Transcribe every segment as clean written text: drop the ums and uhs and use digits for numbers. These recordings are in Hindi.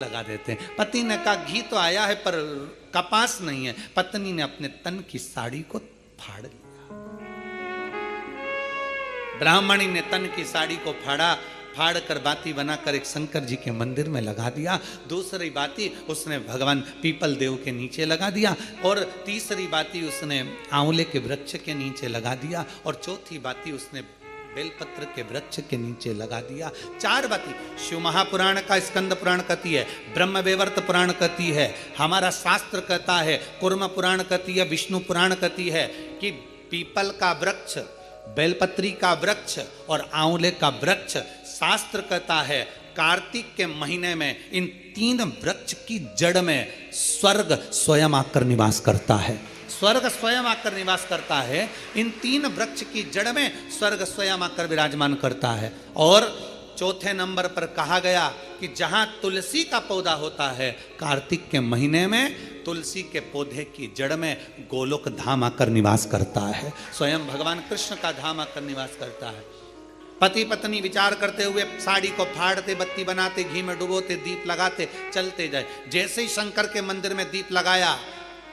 लगा देते हैं। पति ने कहा घी तो आया है पर कपास नहीं है। पत्नी ने अपने तन की साड़ी को फाड़ लिया। ब्राह्मणी ने तन की साड़ी को फाड़ कर बाती बनाकर एक शंकर जी के मंदिर में लगा दिया। दूसरी बाती उसने भगवान पीपल देव के नीचे लगा दिया और तीसरी बाती उसने आंवले के वृक्ष के नीचे लगा दिया और चौथी बाती उसने बेलपत्र के वृक्ष के नीचे लगा दिया। 4 बाती शिव महापुराण का स्कंद पुराण कहती है, ब्रह्म वेवर्त पुराण कहती है, हमारा शास्त्र कहता है, कुर्म पुराण कहती है, विष्णु पुराण कहती है कि पीपल का वृक्ष, बेलपत्री का वृक्ष और आंवले का वृक्ष, शास्त्र कहता है कार्तिक के महीने में इन 3 वृक्ष की जड़ में स्वर्ग स्वयं आकर निवास करता है। स्वर्ग स्वयं आकर निवास करता है। इन 3 वृक्ष की जड़ में स्वर्ग स्वयं आकर विराजमान करता है। और चौथे नंबर पर कहा गया कि जहां तुलसी का पौधा होता है, कार्तिक के महीने में तुलसी के पौधे की जड़ में गोलोक धाम आकर निवास करता है। स्वयं भगवान कृष्ण का धाम आकर निवास करता है। पति पत्नी विचार करते हुए साड़ी को फाड़ते, बत्ती बनाते, घी में डुबोते, दीप लगाते चलते जाए। जैसे ही शंकर के मंदिर में दीप लगाया,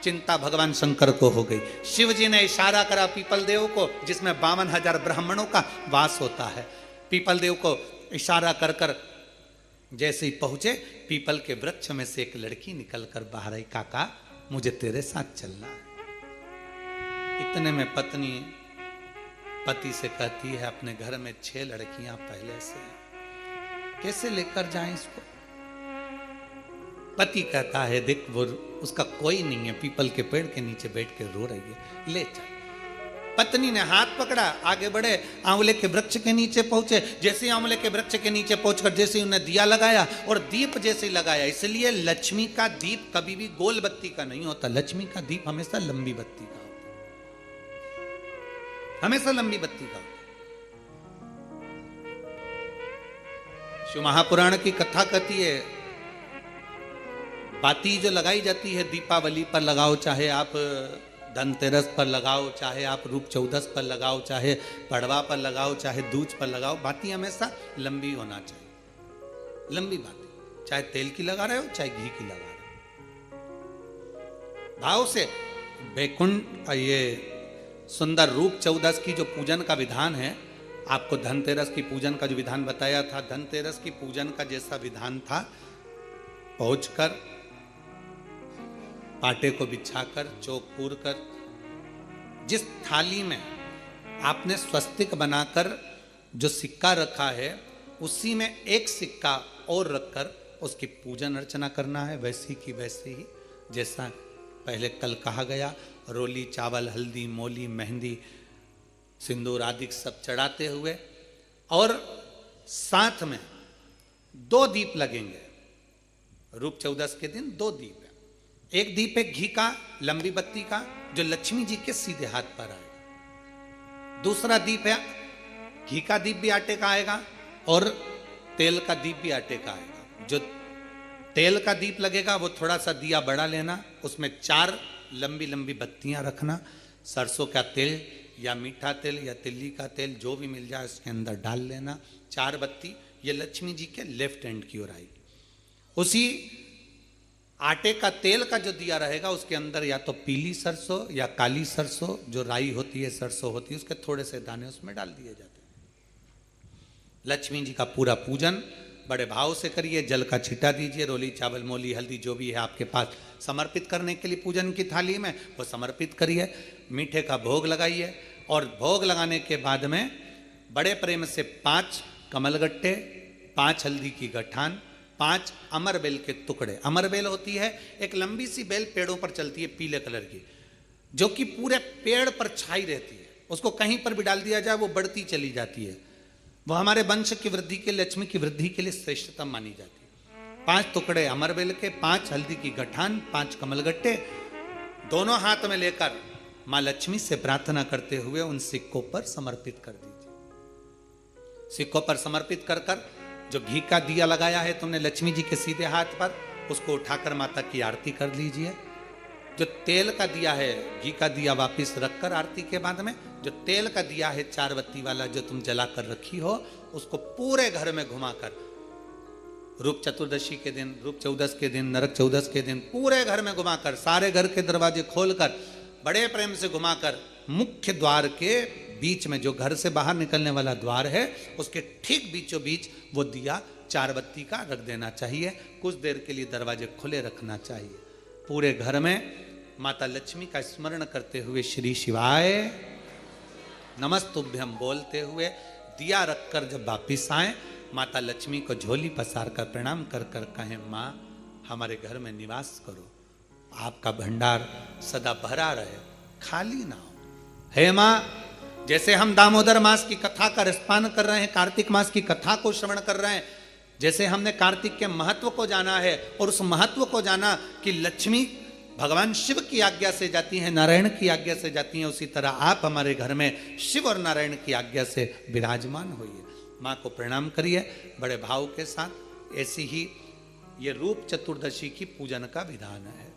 चिंता भगवान शंकर को हो गई। शिव जी ने इशारा करा पीपल देव को, जिसमें 52,000 ब्राह्मणों का वास होता है। पीपल देव को इशारा कर कर जैसे ही पहुंचे, पीपल के वृक्ष में से एक लड़की निकलकर बाहर आई, काका मुझे तेरे साथ चलना है। इतने में पत्नी पति से कहती है, अपने घर में 6 लड़कियां पहले से, कैसे लेकर जाएं इसको। पति कहता है, देख वो उसका कोई नहीं है, पीपल के पेड़ के नीचे बैठ के रो रही है, ले चल। पत्नी ने हाथ पकड़ा, आगे बढ़े, आंवले के वृक्ष के नीचे पहुंचे। जैसे आंवले के वृक्ष के नीचे पहुंचकर जैसे उन्हें दिया लगाया और दीप जैसे लगाया, इसलिए लक्ष्मी का दीप कभी भी गोल बत्ती का नहीं होता। लक्ष्मी का दीप हमेशा लंबी बत्ती का होता, हमेशा लंबी बत्ती का होता। शिव महापुराण की कथा कहती है, बाती जो लगाई जाती है दीपावली पर लगाओ, चाहे आप धनतेरस पर लगाओ, चाहे आप रूप चौदस पर लगाओ, चाहे पड़वा पर लगाओ, चाहे दूज पर लगाओ, बाती हमेशा लंबी होना चाहिए। लंबी बाती, चाहे तेल की लगा रहे हो चाहे घी की लगा रहे हो, भाव से। बैकुंठ ये सुंदर रूप चौदस की जो पूजन का विधान है, आपको धनतेरस की पूजन का जो विधान बताया था, धनतेरस की पूजन का जैसा विधान था, पहुंचकर पाटे को बिछाकर, चौक पूर कर, जिस थाली में आपने स्वस्तिक बनाकर जो सिक्का रखा है, उसी में एक सिक्का और रखकर उसकी पूजन अर्चना करना है। वैसी की वैसे ही जैसा पहले कल कहा गया, रोली, चावल, हल्दी, मोली, मेहंदी, सिंदूर आदि सब चढ़ाते हुए, और साथ में 2 दीप लगेंगे। रूप चौदस के दिन 2 दीप है। एक दीप है घी का, लंबी बत्ती का, जो लक्ष्मी जी के सीधे हाथ पर आएगा। दूसरा दीप है घी का दीप भी आटे का आएगा और तेल का दीप भी आटे का आएगा। जो तेल का दीप लगेगा वो थोड़ा सा दिया बड़ा लेना, उसमें 4 लंबी लंबी बत्तियां रखना, सरसों का तेल या मीठा तेल या तिल्ली का तेल जो भी मिल जाए उसके अंदर डाल लेना। 4 बत्ती ये लक्ष्मी जी के लेफ्ट हैंड की ओर आएगी। उसी आटे का तेल का जो दिया रहेगा, उसके अंदर या तो पीली सरसों या काली सरसों, जो राई होती है, सरसों होती है, उसके थोड़े से दाने उसमें डाल दिए जाते हैं। लक्ष्मी जी का पूरा पूजन बड़े भाव से करिए, जल का छिटा दीजिए, रोली, चावल, मोली, हल्दी जो भी है आपके पास समर्पित करने के लिए पूजन की थाली में, वो समर्पित करिए। मीठे का भोग लगाइए और भोग लगाने के बाद में बड़े प्रेम से 5 कमलगट्टे, 5 हल्दी की गठान, 5 अमर बेल के टुकड़े। अमर बेल होती है एक लंबी सी बेल, पेड़ों पर चलती है, पीले कलर की, जो कि पूरे पेड़ पर छाई रहती है। उसको कहीं पर भी डाल दिया जाए वो बढ़ती चली जाती है। वो हमारे वंश की वृद्धि के, लक्ष्मी की वृद्धि के लिए श्रेष्ठतम मानी जाती है। 5 टुकड़े अमर बेल के, 5 हल्दी की गठान, 5 कमलगट्टे, दोनों हाथ में लेकर मां लक्ष्मी से प्रार्थना करते हुए उन सिक्कों पर समर्पित कर दीजिए। सिक्कों पर समर्पित कर कर जो घी का दिया लगाया है तुमने लक्ष्मी जी के सीधे हाथ पर, उसको उठाकर माता की आरती कर लीजिए। जो तेल का दिया है, घी का दिया वापस रखकर आरती के बाद में जो तेल का दिया है 4 बत्ती वाला जो तुम जला कर रखी हो, उसको पूरे घर में घुमाकर रूप चतुर्दशी के दिन, रूप चौदस के दिन, नरक चौदस के दिन पूरे घर में घुमाकर, सारे घर के दरवाजे खोलकर, बड़े प्रेम से घुमाकर मुख्य द्वार के बीच में, जो घर से बाहर निकलने वाला द्वार है, उसके ठीक बीचों बीच वो दिया 4 बत्ती का रख देना चाहिए। कुछ देर के लिए दरवाजे खुले रखना चाहिए। पूरे घर में माता लक्ष्मी का स्मरण करते हुए श्री शिवाय नमस्तुभ्यम बोलते हुए दिया रखकर जब वापिस आए, माता लक्ष्मी को झोली पसार कर प्रणाम कर कर कहें, माँ हमारे घर में निवास करो, आपका भंडार सदा भरा रहे, खाली ना हो। हे माँ, जैसे हम दामोदर मास की कथा का रसपान कर रहे हैं, कार्तिक मास की कथा को श्रवण कर रहे हैं, जैसे हमने कार्तिक के महत्व को जाना है और उस महत्व को जाना कि लक्ष्मी भगवान शिव की आज्ञा से जाती हैं, नारायण की आज्ञा से जाती हैं, उसी तरह आप हमारे घर में शिव और नारायण की आज्ञा से विराजमान होइए। माँ को प्रणाम करिए बड़े भाव के साथ। ऐसी ही ये रूप चतुर्दशी की पूजन का विधान है।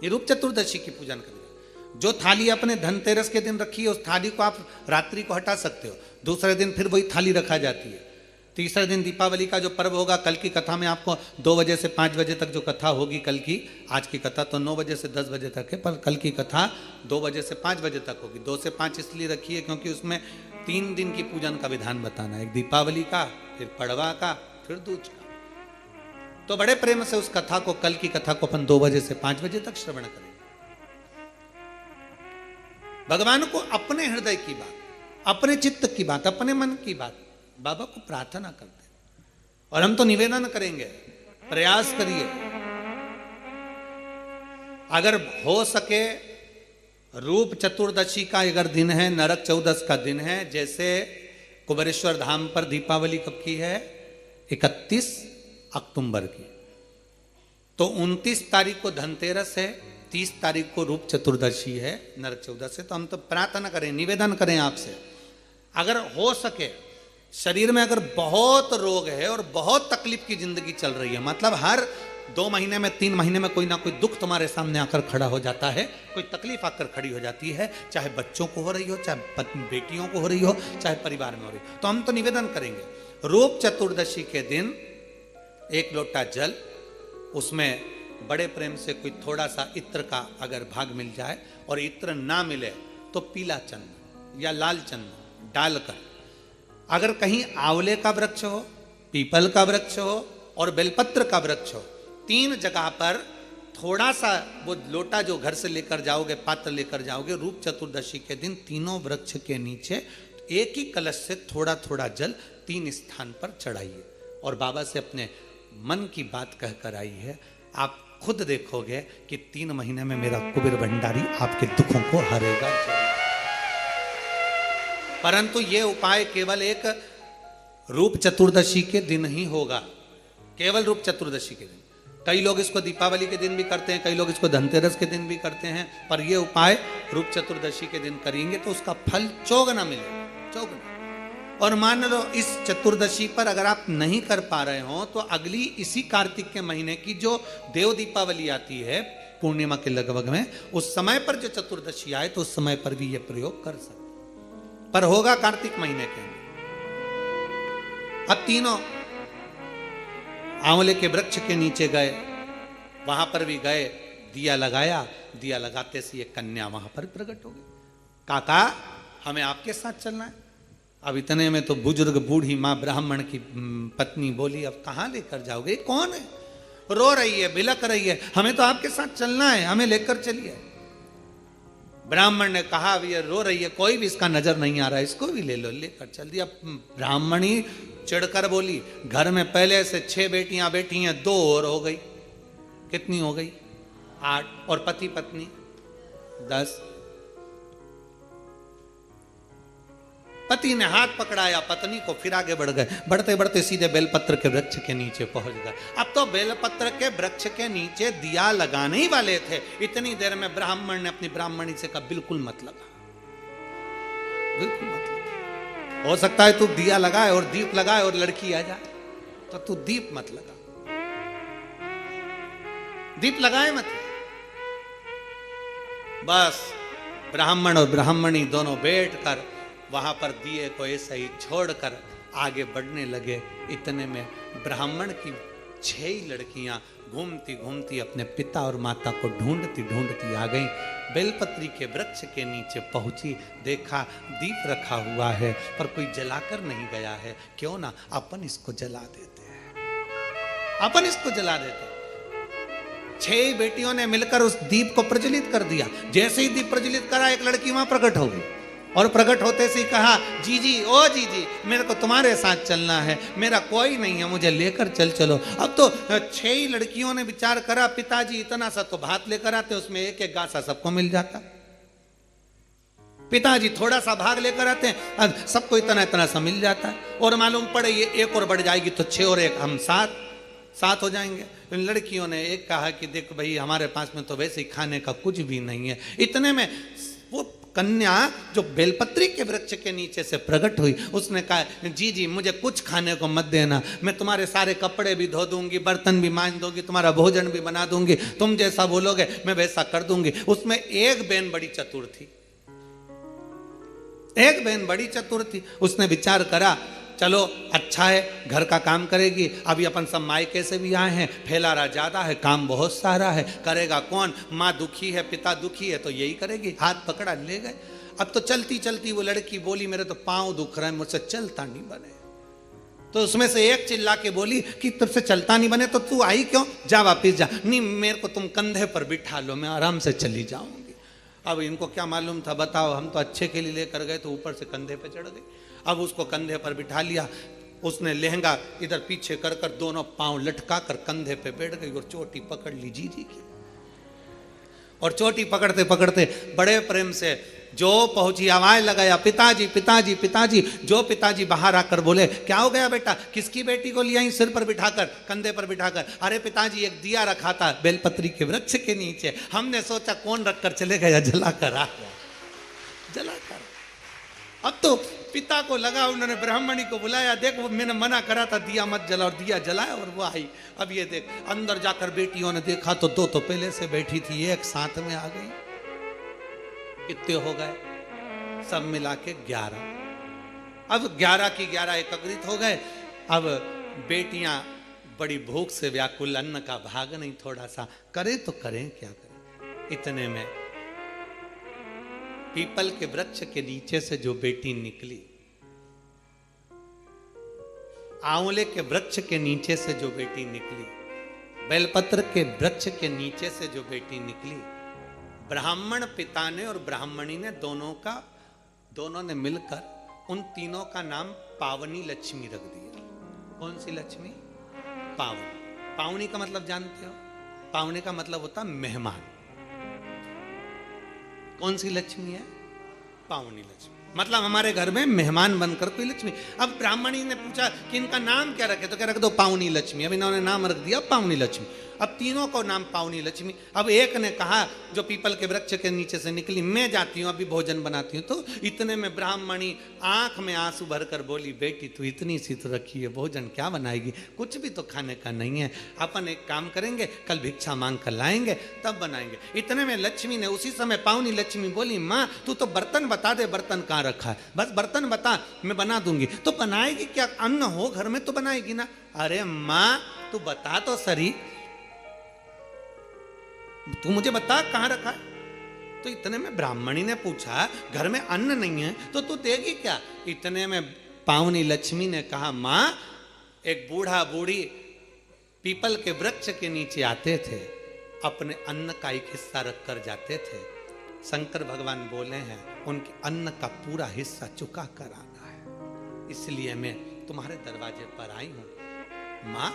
ये रूप चतुर्दशी की पूजन का विधान, जो थाली अपने धनतेरस के दिन रखी है उस थाली को आप रात्रि को हटा सकते हो, दूसरे दिन फिर वही थाली रखा जाती है। तीसरे दिन दीपावली का जो पर्व होगा, कल की कथा में आपको 2 बजे से 5 बजे तक जो कथा होगी कल की, आज की कथा तो 9 बजे से 10 बजे तक है, पर कल की कथा 2 बजे से 5 बजे तक होगी। 2 से 5 इसलिए रखी है क्योंकि उसमें 3 दिन की पूजन का विधान बताना है, एक दीपावली का, फिर पड़वा का, फिर दूज का। तो बड़े प्रेम से उस कथा को, कल की कथा को अपन 2 बजे से 5 बजे तक श्रवण करेंगे। भगवान को अपने हृदय की बात, अपने चित्त की बात, अपने मन की बात बाबा को प्रार्थना करते हैं। और हम तो निवेदन करेंगे, प्रयास करिए, अगर हो सके रूप चतुर्दशी का अगर दिन है, नरक चौदस का दिन है, जैसे कुबेरेश्वर धाम पर दीपावली कब की है, 31 अक्टूबर की, तो 29 तारीख को धनतेरस है, 30 तारीख को रूप चतुर्दशी है, नरक चौदस है। तो हम तो प्रार्थना करें, निवेदन करें आपसे, अगर हो सके, शरीर में अगर बहुत रोग है और बहुत तकलीफ की जिंदगी चल रही है, मतलब हर 2 महीने में 3 महीने में कोई ना कोई दुख तुम्हारे सामने आकर खड़ा हो जाता है, कोई तकलीफ आकर खड़ी हो जाती है, चाहे बच्चों को हो रही हो, चाहे बेटियों को हो रही हो, चाहे परिवार में हो रही हो, तो हम तो निवेदन करेंगे रूप चतुर्दशी के दिन 1 लोटा जल, उसमें बड़े प्रेम से कोई थोड़ा सा इत्र का अगर भाग मिल जाए, और इत्र ना मिले तो पीला चंदन या लाल चंदन डालकर, अगर कहीं आंवले का वृक्ष हो, पीपल का वृक्ष हो और बेलपत्र का वृक्ष हो, 3 जगह पर थोड़ा सा वो लोटा जो घर से लेकर जाओगे, पात्र लेकर जाओगे, रूप चतुर्दशी के दिन तीनों वृक्ष के नीचे एक ही कलश से थोड़ा थोड़ा जल 3 स्थान पर चढ़ाइए और बाबा से अपने मन की बात कहकर आई है। आप खुद देखोगे कि 3 महीने में मेरा कुबेर भंडारी आपके दुखों को हरेगा। परंतु ये उपाय केवल एक रूप चतुर्दशी के दिन ही होगा, केवल रूप चतुर्दशी के दिन। कई लोग इसको दीपावली के दिन भी करते हैं, कई लोग इसको धनतेरस के दिन भी करते हैं, पर ये उपाय रूप चतुर्दशी के दिन करेंगे तो उसका फल चौगुना मिलेगा, चौगुना। और मान लो इस चतुर्दशी पर अगर आप नहीं कर पा रहे हो तो अगली इसी कार्तिक के महीने की जो देव दीपावली आती है पूर्णिमा के लगभग में, उस समय पर जो चतुर्दशी आए तो उस समय पर भी ये प्रयोग कर सकते, पर होगा कार्तिक महीने के अंदर। अब तीनों आंवले के वृक्ष के नीचे गए, वहां पर भी गए, दिया लगाया, दिया लगाते से ये कन्या वहां पर प्रकट हो गई। काका हमें आपके साथ चलना है। अब इतने में तो बुजुर्ग बूढ़ी माँ ब्राह्मण की पत्नी बोली, अब कहाँ लेकर जाओगे, कौन है, रो रही है, बिलक रही है, हमें तो आपके साथ चलना है, हमें लेकर चलिए। ब्राह्मण ने कहा अब ये रो रही है, कोई भी इसका नजर नहीं आ रहा है, इसको भी ले लो, लेकर चल दिया। ब्राह्मणी चिढ़कर बोली, घर में पहले से 6 बेटियां बैठी हैं, 2 और हो गई, कितनी हो गई, 8, और पति पत्नी 10। पति ने हाथ पकड़ाया पत्नी को, फिर आगे बढ़ गए, बढ़ते बढ़ते सीधे बेलपत्र के वृक्ष के नीचे पहुंच गए। अब तो बेलपत्र के वृक्ष के नीचे दिया लगाने ही वाले थे, इतनी देर में ब्राह्मण ने अपनी ब्राह्मणी से कहा, बिल्कुल मत लगा, बिल्कुल मत लगा, हो सकता है तू दिया लगाए और दीप लगाए और लड़की आ जाए, तो तू दीप मत लगा, दीप लगाए मत। बस ब्राह्मण और ब्राह्मणी दोनों बैठकर वहां पर दिए को ऐसे ही छोड़कर आगे बढ़ने लगे। इतने में ब्राह्मण की 6 लड़कियां घूमती घूमती अपने पिता और माता को ढूंढती ढूंढती आ गईं। बेलपत्री के वृक्ष के नीचे पहुंची, देखा दीप रखा हुआ है पर कोई जलाकर नहीं गया है। क्यों ना अपन इसको जला देते हैं, अपन इसको जला देते हैं। 6 बेटियों ने मिलकर उस दीप को प्रज्वलित कर दिया। जैसे ही दीप प्रज्वलित करा, एक लड़की वहां प्रकट हो गई और प्रकट होते से ही कहा, जीजी ओ जीजी, मेरे को तुम्हारे साथ चलना है, मेरा कोई नहीं है, मुझे लेकर चलो। अब तो 6 ही लड़कियों ने विचार करा, पिताजी इतना सा तो भात लेकर आते, उसमें एक एक गासा सबको मिल जाता। पिताजी थोड़ा सा भाग लेकर आते हैं, सबको इतना इतना सा मिल जाता है। और मालूम पड़े ये एक और बढ़ जाएगी तो 6 और 1 हम 7 हो जाएंगे। लड़कियों ने एक कहा कि देख भाई, हमारे पास में तो वैसे ही खाने का कुछ भी नहीं है। इतने में वो कन्या जो बेलपत्री के वृक्ष के नीचे से प्रकट हुई, उसने कहा, जी जी मुझे कुछ खाने को मत देना, मैं तुम्हारे सारे कपड़े भी धो दूंगी, बर्तन भी मांज दूंगी, तुम्हारा भोजन भी बना दूंगी, तुम जैसा बोलोगे मैं वैसा कर दूंगी। उसमें एक बहन बड़ी चतुर थी, एक बहन बड़ी चतुर थी। उसने विचार करा, चलो अच्छा है, घर का काम करेगी। अभी अपन सब मायके से भी आए हैं, फैलारा ज्यादा है, काम बहुत सारा है, करेगा कौन? माँ दुखी है, पिता दुखी है, तो यही करेगी। हाथ पकड़ा, ले गए। अब तो चलती चलती वो लड़की बोली, मेरे तो पाँव दुख रहे हैं, मुझसे चलता नहीं बने। तो उसमें से एक चिल्ला के बोली कि तुझसे चलता नहीं बने तो तू आई क्यों? जा वापिस जा। नहीं, मेरे को तुम कंधे पर बिठा लो, मैं आराम से चली जाऊंगी। अब इनको क्या मालूम था, बताओ, हम तो अच्छे के लिए लेकर गए तो ऊपर से कंधे पे चढ़ गए। अब उसको कंधे पर बिठा लिया, उसने लहंगा इधर पीछे कर कर दोनों पांव लटका कर कंधे पे बैठ गई और चोटी पकड़ ली जीजी की। और चोटी पकड़ते पकड़ते बड़े प्रेम से जो पहुंची, आवाज लगाया, पिताजी पिताजी पिताजी। जो पिताजी बाहर आकर बोले, क्या हो गया बेटा? किसकी बेटी को लिया सिर पर बिठाकर, कंधे पर बिठाकर? अरे पिताजी, एक दिया रखा था बेलपत्री के वृक्ष के नीचे, हमने सोचा कौन रखकर चले गया, जला कर आ गया, जला कर। अब तो पिता को लगा, उन्होंने ब्राह्मणी को बुलाया, देख वो मैंने मना करा था दिया मत जला, और दिया जलाया और वो आई। अब ये देख, अंदर जाकर बेटियों ने देखा तो 2 तो पहले से बैठी थी, एक साथ में आ गई। कितने हो गए? सब मिला के 11। अब 11 की 11 एकत्रित हो गए। अब बेटियां बड़ी भूख से व्याकुल, अन्न का भाग नहीं, थोड़ा सा करें तो करें क्या करें। इतने में पीपल के वृक्ष के नीचे से जो बेटी निकली, आंवले के वृक्ष के नीचे से जो बेटी निकली, बेलपत्र के वृक्ष के नीचे से जो बेटी निकली, ब्राह्मण पिता ने और ब्राह्मणी ने दोनों ने मिलकर उन तीनों का नाम पावनी लक्ष्मी रख दिया। कौन सी लक्ष्मी? पावनी। पावनी का मतलब जानते हो? पावनी का मतलब होता मेहमान। कौन सी लक्ष्मी है? पावनी लक्ष्मी, मतलब हमारे घर में मेहमान बनकर कोई लक्ष्मी। अब ब्राह्मणी ने पूछा कि इनका नाम क्या रखे, तो क्या रख दो पावनी लक्ष्मी। अब इन्होंने नाम रख दिया पावनी लक्ष्मी। अब तीनों को नाम पावनी लक्ष्मी। अब एक ने कहा, जो पीपल के वृक्ष के नीचे से निकली, मैं जाती हूँ अभी भोजन बनाती हूँ। तो इतने में ब्राह्मणी आंख में आंसू भरकर बोली, बेटी तू इतनी सी तो रखी है, भोजन क्या बनाएगी? कुछ भी तो खाने का नहीं है। अपन एक काम करेंगे, कल भिक्षा मांग कर लाएंगे तब बनाएंगे। इतने में लक्ष्मी ने उसी समय, पावनी लक्ष्मी बोली, माँ तू तो बर्तन बता दे, बर्तन कहाँ रखा है, बस बर्तन बता, मैं बना दूंगी। तो बनाएगी क्या? अन्न हो घर में तो बनाएगी ना। अरे माँ तू बता तो सही, तू मुझे बता कहां रखा है। तो इतने में ब्राह्मणी ने पूछा, घर में अन्न नहीं है तो तू देगी क्या? इतने में पावनी लक्ष्मी ने कहा, मां एक बूढ़ा बूढ़ी पीपल के वृक्ष के नीचे आते थे, अपने अन्न का एक हिस्सा रख कर जाते थे। शंकर भगवान बोले हैं, उनके अन्न का पूरा हिस्सा चुका कर आना है, इसलिए मैं तुम्हारे दरवाजे पर आई हूं। मां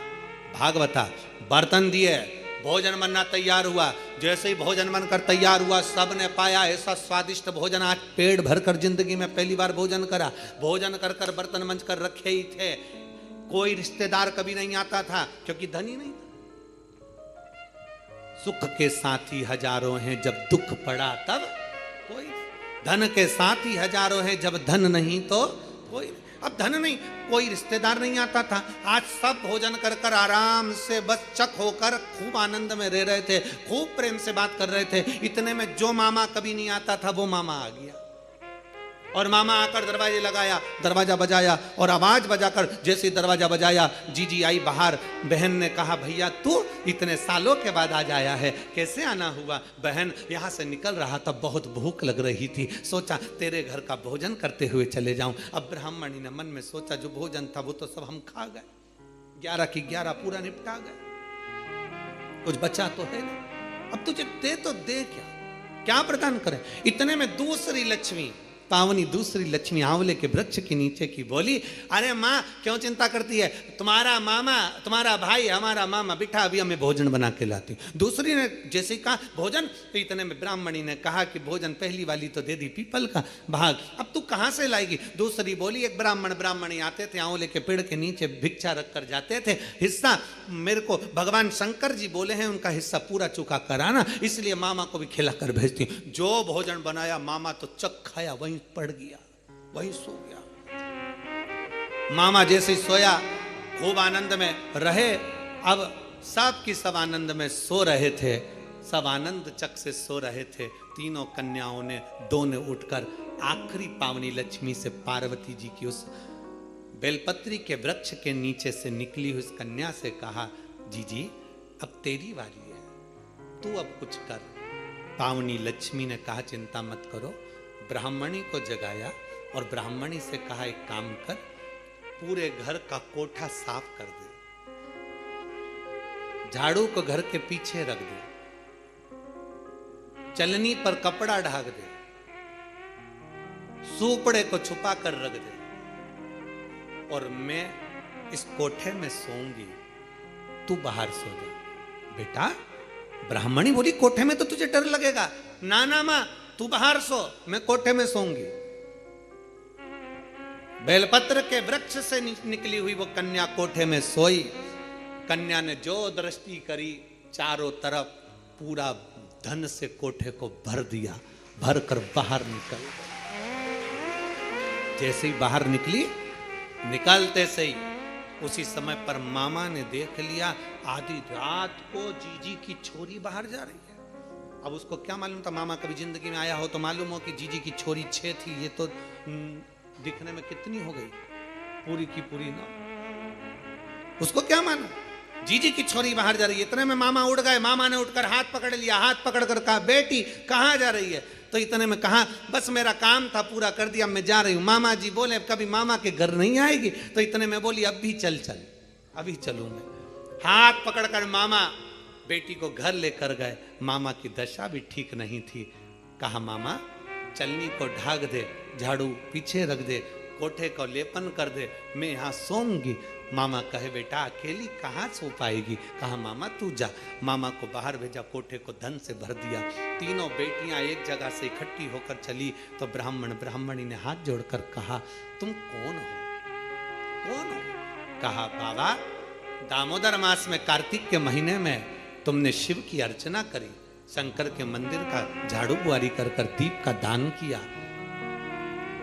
भागवता, बर्तन दिए, भोजन बनना तैयार हुआ। जैसे ही भोजन बनकर तैयार हुआ, सबने पाया ऐसा स्वादिष्ट भोजन, आज पेट भरकर जिंदगी में पहली बार भोजन करा। भोजन कर कर बर्तन मंज कर रखे ही थे। कोई रिश्तेदार कभी नहीं आता था, क्योंकि धन ही नहीं था। सुख के साथी हजारों हैं, जब दुख पड़ा तब कोई। धन के साथी हजारों हैं, जब धन नहीं तो कोई। अब धन नहीं, कोई रिश्तेदार नहीं आता था। आज सब भोजन कर कर आराम से बस चक होकर खूब आनंद में रह रहे थे, खूब प्रेम से बात कर रहे थे। इतने में जो मामा कभी नहीं आता था वो मामा आ गया। और मामा आकर दरवाजे लगाया, दरवाजा बजाया और आवाज बजाकर जैसे दरवाजा बजाया जीजी आई बाहर। बहन ने कहा भैया तू इतने सालों के बाद आज आया है, कैसे आना हुआ? बहन यहाँ से निकल रहा था, बहुत भूख लग रही थी, सोचा तेरे घर का भोजन करते हुए चले जाऊं। अब ब्राह्मणी ने मन में सोचा जो भोजन था वो तो सब हम खा गए, 11 की 11 पूरा निपटा गए, कुछ बचा तो है नहीं, अब तुझे दे तो दे क्या प्रदान करें? इतने में दूसरी लक्ष्मी, पावनी दूसरी लक्ष्मी आंवले के वृक्ष के नीचे की बोली, अरे माँ क्यों चिंता करती है, तुम्हारा मामा तुम्हारा भाई हमारा मामा बिठा अभी हमें भोजन बना के लाती। दूसरी ने जैसे कहा भोजन, तो इतने में ब्राह्मणी ने कहा कि भोजन पहली वाली तो दे दी पीपल का भाग, अब तू कहाँ से लाएगी? दूसरी बोली एक ब्राह्मणी आते थे, आंवले के पेड़ के नीचे भिक्षा रख कर जाते थे, हिस्सा मेरे को भगवान शंकर जी बोले हैं उनका हिस्सा पूरा चुका कराना, इसलिए मामा को भी खिला कर भेजती। जो भोजन बनाया मामा तो चक खाया, वहीं पड़ गया, वहीं सो गया। मामा जैसे सोया खूब आनंद में रहे। अब सब की सब आनंद में सो रहे थे, सब आनंद चक से सो रहे थे। तीनों कन्याओं ने दो ने उठकर आखिरी पावनी लक्ष्मी से पार्वती जी की उस बेलपत्री के वृक्ष के नीचे से निकली हुई उस कन्या से कहा जीजी अब तेरी बारी है, तू अब कुछ कर। पावनी लक्ष्मी ने कहा चिंता मत करो। ब्राह्मणी को जगाया और ब्राह्मणी से कहा एक काम कर, पूरे घर का कोठा साफ कर दे, झाड़ू को घर के पीछे रख दे, चलनी पर कपड़ा ढाक दे, सूपड़े को छुपा कर रख दे, और मैं इस कोठे में सोऊंगी, तू बाहर सो जा। बेटा, ब्राह्मणी बोली कोठे में तो तुझे डर लगेगा, ना ना मां तू बाहर सो, मैं कोठे में सोऊंगी। बेलपत्र के वृक्ष से निकली हुई वो कन्या कोठे में सोई। कन्या ने जो दृष्टि करी, चारों तरफ पूरा धन से कोठे को भर दिया, भर कर बाहर निकल। जैसे ही बाहर निकली, निकलते से ही उसी समय पर मामा ने देख लिया आधी रात को जीजी की छोरी बाहर जा रही है। अब उसको क्या मालूम था, मामा कभी जिंदगी में आया हो तो मालूम हो कि जीजी की छोरी 6 थी, ये तो दिखने में कितनी हो गई, पूरी की पूरी ना। उसको क्या मालूम जीजी की छोरी बाहर जा रही है। इतने में मामा उड़ गए, मामा ने उठकर हाथ पकड़ लिया, हाथ पकड़ कर कहा बेटी कहाँ जा रही है? तो इतने में कहा बस मेरा काम था पूरा कर दिया, मैं जा रही हूँ। मामा जी बोले कभी मामा के घर नहीं आएगी? तो इतने में बोली अब भी चल चल, अभी चलूँ मैं। हाथ पकड़कर मामा बेटी को घर लेकर गए। मामा की दशा भी ठीक नहीं थी। कहा मामा चलनी को ढाक दे, झाड़ू पीछे रख दे, कोठे को लेपन कर दे, मैं यहाँ सोऊंगी। मामा कहे बेटा अकेली कहाँ सो पाएगी? कहा मामा तू जा। मामा को बाहर भेजा, कोठे को धन से भर दिया। तीनों बेटियां एक जगह से इकट्ठी होकर चली तो ब्राह्मणी ने हाथ जोड़कर कहा तुम कौन हो, कौन हो? कहा बाबा दामोदर मास में कार्तिक के महीने में तुमने शिव की अर्चना करी, शंकर के मंदिर का झाड़ू बुआरी कर कर दीप का दान किया,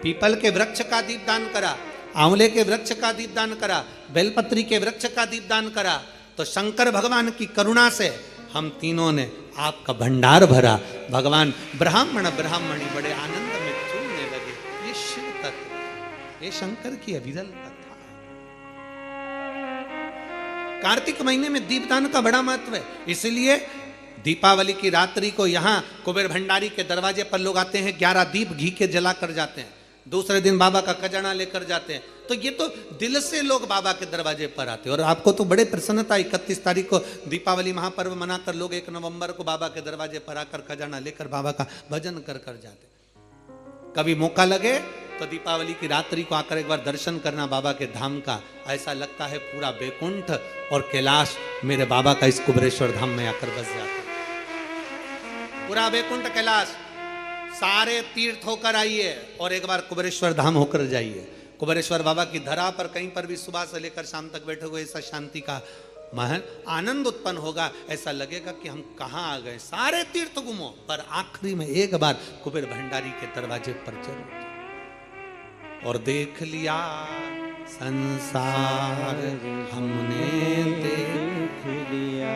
पीपल के वृक्ष का दीप दान करा, आंवले के वृक्ष का दीप दान करा, बेलपत्री के वृक्ष का दीप दान करा, तो शंकर भगवान की करुणा से हम तीनों ने आपका भंडार भरा। भगवान ब्राह्मणी बड़े आनंद में झूमने लगे। ये शिव तत्व, ये शंकर की अविरल कथा है। कार्तिक महीने में दीपदान का बड़ा महत्व है, इसलिए दीपावली की रात्रि को यहाँ कुबेर भंडारी के दरवाजे पर लोग आते हैं, 11 दीप घी के जला कर जाते हैं, दूसरे दिन बाबा का खजाना लेकर जाते हैं। तो ये तो दिल से लोग बाबा के दरवाजे पर आते हैं। और आपको तो बड़े प्रसन्नता, 31 तारीख को दीपावली महापर्व मनाकर लोग 1 नवंबर को बाबा के दरवाजे पर आकर खजाना लेकर बाबा का भजन कर कर जाते। कभी मौका लगे तो दीपावली की रात्रि को आकर एक बार दर्शन करना बाबा के धाम का। ऐसा लगता है पूरा बैकुंठ और कैलाश मेरे बाबा का इस कुबेरेश्वर धाम में आकर बस जाता है। पूरा बैकुंठ कैलाश सारे तीर्थ होकर आइए और एक बार कुबेरेश्वर धाम होकर जाइए। कुबेरेश्वर बाबा की धरा पर कहीं पर भी सुबह से लेकर शाम तक बैठे हुए ऐसा शांति का महान आनंद उत्पन्न होगा। ऐसा लगेगा कि हम कहाँ आ गए। सारे तीर्थ घूमो पर आखिरी में एक बार कुबेर भंडारी के दरवाजे पर जरूर। और देख लिया संसार हमने देख लिया,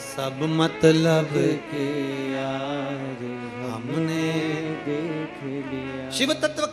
सब मतलब के यार हमने देख लिया। शिव तत्व